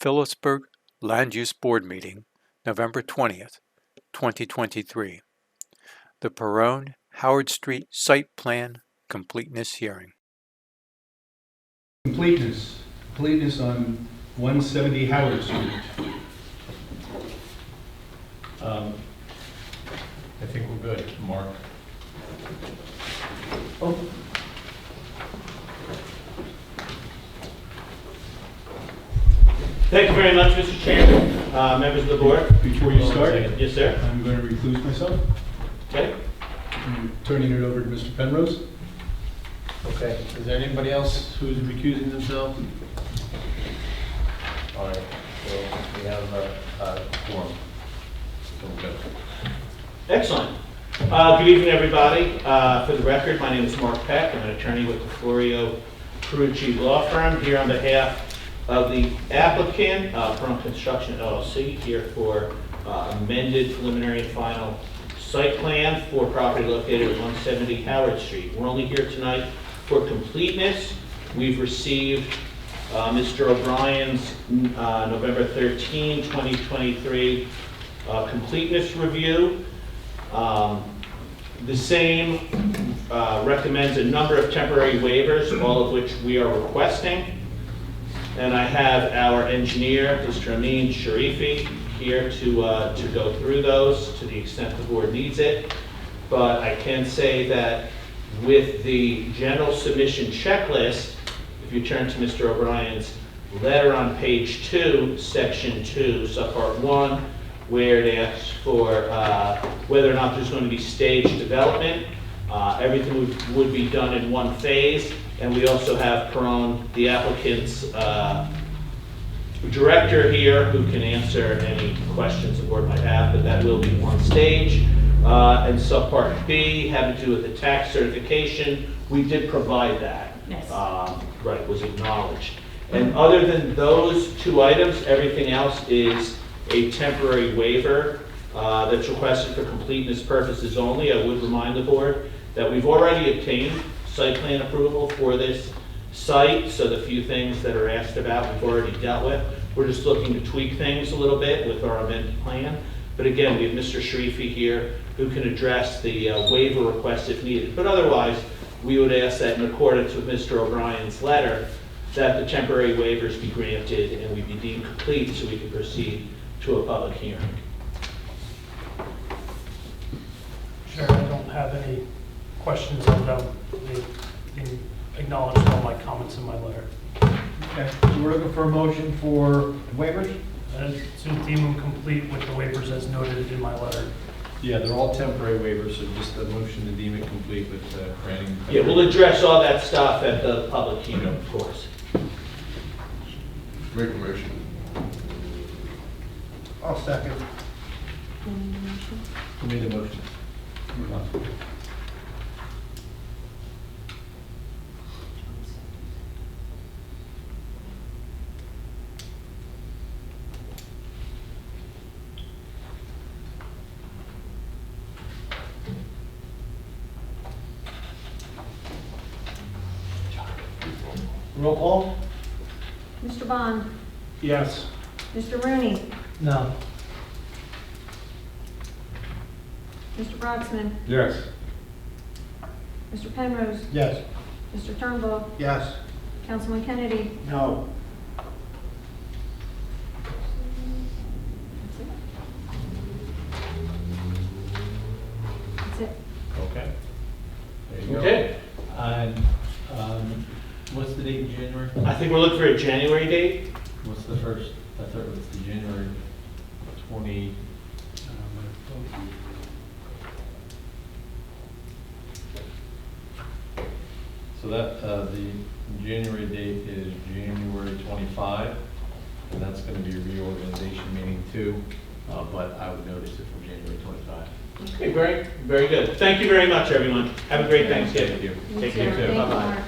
Phillipsburg Land Use Board meeting, November 20th, 2023. The Peron Howard Street Site Plan Completeness Hearing. Completeness on 170 Howard Street. I think we're good, Mark. Oh. Thank you very much, Mr. Chairman, members of the board. Before you start, Yes, sir. I'm going to recluse myself. Okay. I'm turning it over to Mr. Penrose. Okay, is there anybody else who's recusing themselves? All right, so we have a quorum. So we're good. Excellent. Good evening, everybody. For the record, my name is Mark Peck. I'm an attorney with the Florio Perucci Law Firm here on behalf of the applicant, Peron Construction LLC, here for amended preliminary and final site plan for property located at 170 Howard Street. We're only here tonight for completeness. We've received Mr. O'Brien's November 13, 2023 completeness review. The same recommends a number of temporary waivers, all of which we are requesting. And I have our engineer, Mr. Amin Sharifi, here to go through those to the extent the board needs it. But I can say that with the general submission checklist, if you turn to Mr. O'Brien's letter on page 2, section 2, subpart 1, where it asks for whether or not there's going to be staged development. Everything would be done in one phase. And we also have Peron, the applicant's director here, who can answer any questions the board might have, but that will be one stage. And subpart B had to do with the tax certification. We did provide that. Yes. Right, was acknowledged. And other than those two items, everything else is a temporary waiver that's requested for completeness purposes only. I would remind the board that we've already obtained site plan approval for this site, so the few things that are asked about we've already dealt with. We're just looking to tweak things a little bit with our amended plan. But again, we have Mr. Sharifi here who can address the waiver request if needed. But otherwise, we would ask that in accordance with Mr. O'Brien's letter, that the temporary waivers be granted and we be deemed complete so we can proceed to a public hearing. Sure, I don't have any questions on them. They acknowledged all my comments in my letter. Okay, so we're looking for a motion for waivers? To deem them complete with the waivers as noted in my letter. Yeah, they're all temporary waivers, so just a motion to deem it complete with granting. Yeah, we'll address all that stuff at the public hearing, of course. Make a motion. I'll second. Who made the motion? Roll call? Mr. Bond, Yes. Mr. Rooney, No. Mr. Broxman, Yes. Mr. Penrose, Yes. Mr. Turnbull, Yes. Councilman Kennedy. No. That's it. Okay. There you go. Okay. And what's the date in January? I think we're looking for a January date. What's the first? I thought it was the January 20. So that the January date is January 25, and that's going to be a reorganization meeting too. But I would notice it for January 25. Okay, very good. Thank you very much, everyone. Have a great Thanksgiving. Thank you. Take care. Thank you, Bye-bye. Mark.